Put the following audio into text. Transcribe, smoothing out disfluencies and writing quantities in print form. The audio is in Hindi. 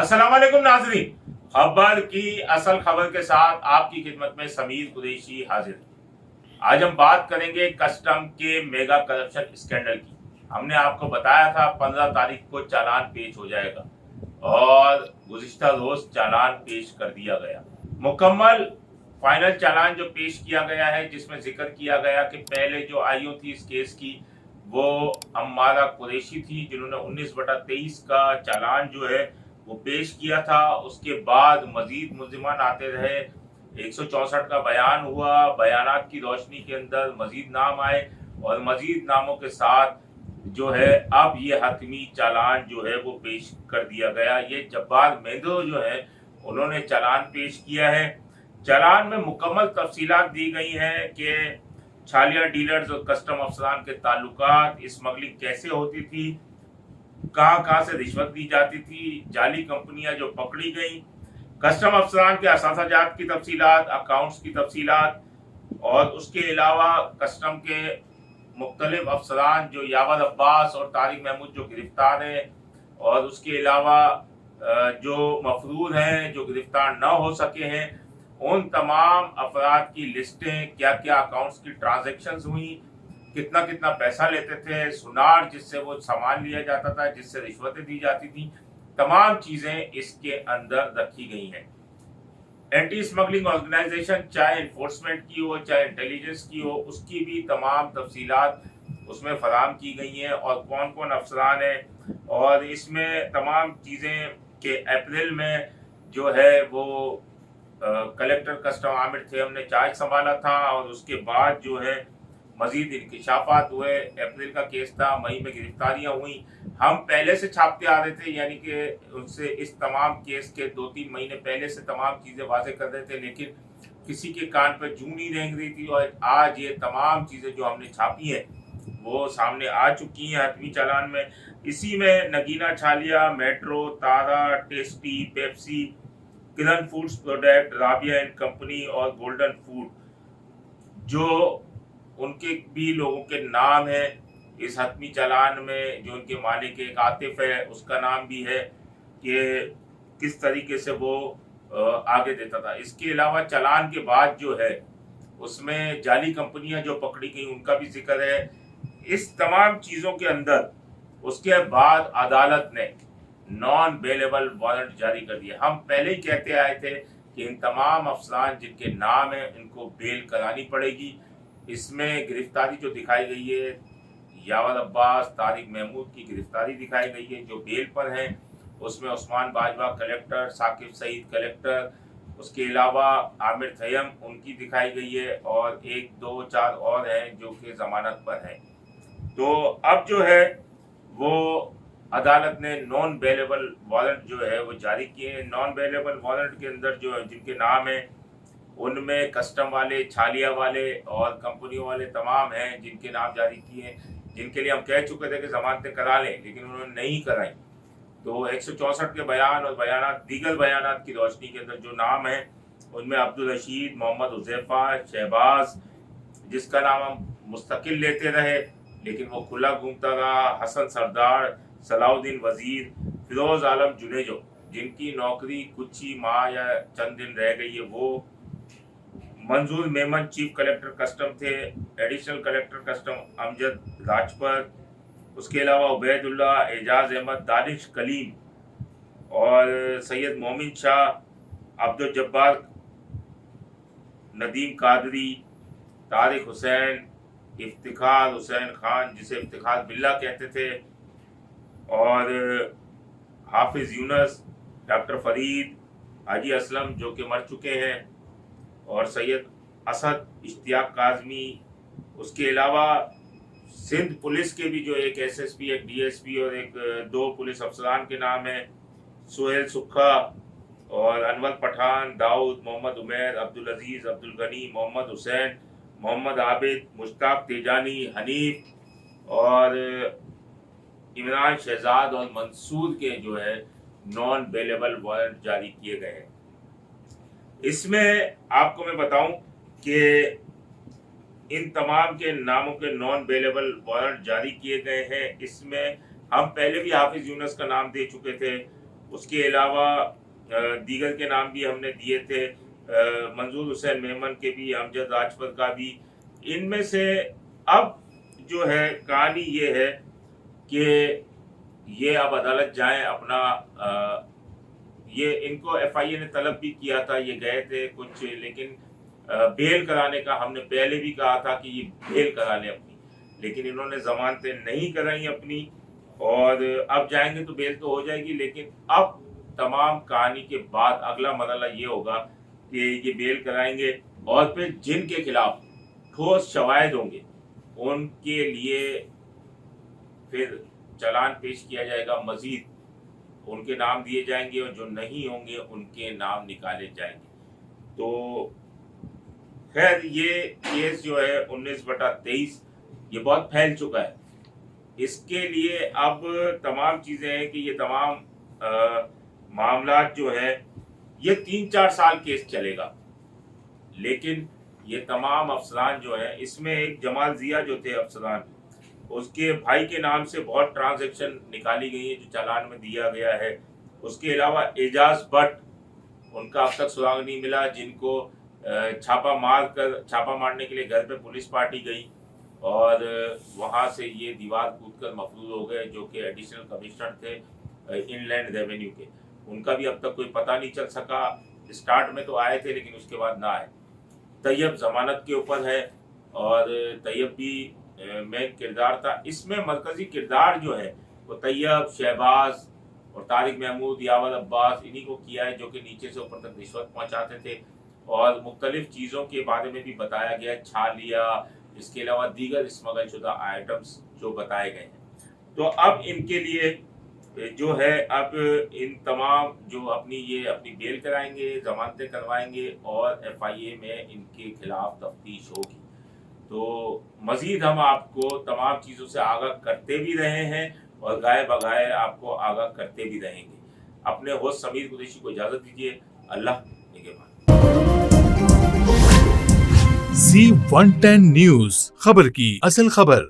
अस्सलाम वालेकुम नाजरीन, खबर की असल खबर के साथ आपकी खिदमत में समीर कुरैशी हाजिर। आज हम बात करेंगे कस्टम के मेगा करप्शन स्कैंडल की। हमने आपको बताया था 15 तारीख को चालान पेश हो जाएगा और गुज़िश्ता रोज चालान पेश कर दिया गया। मुकम्मल फाइनल चालान जो पेश किया गया है, जिसमें जिक्र किया गया कि पहले जो आईओ थी इस केस की वो अम्मारा कुरैशी थी, जिन्होंने 19/23 का चालान जो है वो पेश किया था। उसके बाद मजीद मुल्जिमान आते रहे, 164 का बयान हुआ, बयानात की रोशनी के अंदर मजीद नाम आए और मजीद नामों के साथ जो है अब ये हतमी चालान जो है वो पेश कर दिया गया। ये जब्बार मेंदो जो है उन्होंने चालान पेश किया है। चालान में मुकम्मल तफसीलात दी गई हैं कि छालिया डीलर्स और कस्टम अफसरान के ताल्लुकात, स्मगलिंग कैसे होती थी, कहां कहां से रिश्वत दी जाती थी, जाली कंपनियां जो पकड़ी गई, कस्टम अफसरान के असासाजात की तफसीलात, अकाउंट्स की तफसीलात और उसके अलावा कस्टम के मुख्तलिफ अफसरान जो यावर अब्बास और तारिक महमूद जो गिरफ्तार हैं और उसके अलावा जो मफरूर हैं जो गिरफ्तार न हो सके हैं, उन तमाम अफराद की लिस्टें, क्या क्या अकाउंट्स की ट्रांजैक्शंस हुई, कितना कितना पैसा लेते थे, सुनार जिससे वो सामान लिया जाता था, जिससे रिश्वतें दी जाती थी, तमाम चीजें इसके अंदर रखी गई हैं। एंटी स्मगलिंग ऑर्गेनाइजेशन चाहे इन्फोर्समेंट की हो चाहे इंटेलिजेंस की हो, उसकी भी तमाम तफसीलात उसमें फराम की गई हैं और कौन कौन अफसरान हैं। और इसमें तमाम चीज़ें के अप्रैल में जो है वो कलेक्टर कस्टम आमिर थे, हमने चार्ज संभाला था और उसके बाद जो है मजीद इंकशाफात हुए। अप्रैल का केस था, मई में गिरफ्तारियां हुई। हम पहले से छापते आ रहे थे, यानी कि उनसे इस तमाम केस के 2-3 महीने पहले से तमाम चीज़ें वाजे कर रहे थे, लेकिन किसी के कान पर जूं नहीं रेंग रही थी। और आज ये तमाम चीज़ें जो हमने छापी हैं वो सामने आ चुकी हैं हतमी चालान में। इसी में Nagina Chhalia, metro, Tara, tasty, Pepsi, Kiran foods product, Rabia and company और गोल्डन फूड, जो उनके भी लोगों के नाम है इस हतमी चालान में। जो उनके मालिक एक आतिफ है, उसका नाम भी है कि किस तरीके से वो आगे देता था। इसके अलावा चालान के बाद जो है उसमें जाली कंपनियां जो पकड़ी गई उनका भी जिक्र है। इस तमाम चीज़ों के अंदर उसके बाद अदालत ने नॉन बेलेबल वारंट जारी कर दिया। हम पहले ही कहते आए थे कि इन तमाम अफसरान जिनके नाम है इनको बेल करानी पड़ेगी। इसमें गिरफ्तारी जो दिखाई गई है, यावर अब्बास, तारिक महमूद की गिरफ्तारी दिखाई गई है जो बेल पर हैं। उसमें उस्मान बाजवा कलेक्टर, साकिब सईद कलेक्टर, उसके अलावा आमिर थयम उनकी दिखाई गई है और 1, 2, 4 और हैं जो कि जमानत पर हैं। तो अब जो है वो अदालत ने नॉन बेलेबल वारंट जो है वो जारी किए। नॉन बेलेबल वारंट के अंदर जो जिनके नाम है उनमें कस्टम वाले, छालिया वाले और कंपनियों वाले तमाम हैं जिनके नाम जारी किए, जिनके लिए हम कह चुके थे कि जमानतें करा लें, लेकिन उन्होंने नहीं कराई। तो 164 के बयान और बयानात, दीगर बयानात की रोशनी के अंदर जो नाम है उनमें अब्दुल रशीद, मोहम्मद हुज़ैफा, शहबाज जिसका नाम हम मुस्तकिल लेते रहे लेकिन वो खुला घूमता रहा, हसन सरदार, सलाउद्दीन वजीर, फिरोज आलम जुनेजो जिनकी नौकरी कुछ ही माह या चंद दिन रह गई है, वो मंजूर मेमन चीफ कलेक्टर कस्टम थे, additional collector custom Amjad Rajpar, उसके अलावा उबैदुल्ला, एजाज अहमद, दानिश कलीम और सैयद मोमिन शाह, अब्दुल जब्बार, नदीम कादरी, तारिक हुसैन, इफ्तिखार हुसैन खान जिसे इफ्तिखार बिल्ला कहते थे, और हाफिज यूनस, डॉक्टर फरीद, हाजी असलम जो कि मर चुके हैं, और सैयद असद, इश्तियाक काजमी। उसके अलावा सिंध पुलिस के भी जो एक एसएसपी, एक डीएसपी और एक 2 पुलिस अफसरान के नाम है, सुहेल सुक्खा और अनवर पठान, दाऊद, मोहम्मद उमैर, अब्दुल अजीज, अब्दुल गनी, मोहम्मद हुसैन, मोहम्मद आबिद, मुश्ताक तेजानी, हनीफ और इमरान शहजाद और मंसूर के जो है नॉन बेलेबल वारंट जारी किए गए हैं। इसमें आपको मैं बताऊं कि इन तमाम के नामों के नॉन बेलेबल वारंट जारी किए गए हैं। इसमें हम पहले भी हाफिज यूनस का नाम दे चुके थे उसके अलावा दीगर के नाम भी हमने दिए थे, मंजूर हुसैन मेमन के भी, अमजद राजपूत का भी। इनमें से अब जो है कहानी ये है कि ये अब अदालत जाएं, अपना ये इनको एफआईए ने तलब भी किया था, ये गए थे कुछ, लेकिन बेल कराने का हमने पहले भी कहा था कि ये बेल करा लें अपनी, लेकिन इन्होंने जमानतें नहीं कराई अपनी, और अब जाएंगे तो बेल तो हो जाएगी। लेकिन अब तमाम कहानी के बाद अगला मरहला ये होगा कि ये बेल कराएंगे और फिर जिनके खिलाफ ठोस शवाहिद होंगे उनके लिए फिर चालान पेश किया जाएगा, मजीद उनके नाम दिए जाएंगे, और जो नहीं होंगे उनके नाम निकाले जाएंगे। तो खैर ये केस जो है 19/23 ये बहुत फैल चुका है। इसके लिए अब तमाम चीजें हैं कि ये तमाम मामला जो है ये 3-4 साल केस चलेगा, लेकिन ये तमाम अफसरान जो है, इसमें एक जमाल जिया जो थे अफसरान, उसके भाई के नाम से बहुत ट्रांजैक्शन निकाली गई है जो चालान में दिया गया है। उसके अलावा एजाज भट्ट, उनका अब तक सुराग नहीं मिला, जिनको छापा मारने के लिए घर पे पुलिस पार्टी गई और वहां से ये दीवार कूदकर मफलूज हो गए, जो कि एडिशनल कमिश्नर थे इनलैंड रेवेन्यू के। उनका भी अब तक कोई पता नहीं चल सका। स्टार्ट में तो आए थे लेकिन उसके बाद ना आए। तैयब जमानत के ऊपर है और तैयब भी मेन किरदार था इसमें। मरकजी किरदार जो है वो तैयब, शहबाज और तारिक महमूद, यावर अब्बास, इन्हीं को किया है, जो कि नीचे से ऊपर तक रिश्वत पहुंचाते थे और मुख्तलिफ चीज़ों के बारे में भी बताया गया, छालिया, इसके अलावा दीगर स्मगल शुदा आइटम्स जो बताए गए हैं। तो अब इनके लिए जो है, अब इन तमाम जो अपनी बेल कराएंगे, जमानतें करवाएंगे और एफआईए में इनके खिलाफ तफ्तीश होगी। तो मजीद हम आपको तमाम चीज़ों से आगाह करते भी रहे हैं और गाए बगाए आपको आगाह करते भी रहेंगे। अपने होस्ट समीर कुरैशी को इजाज़त दीजिए। अल्लाह निगहबान। Z110 न्यूज, खबर की असल खबर।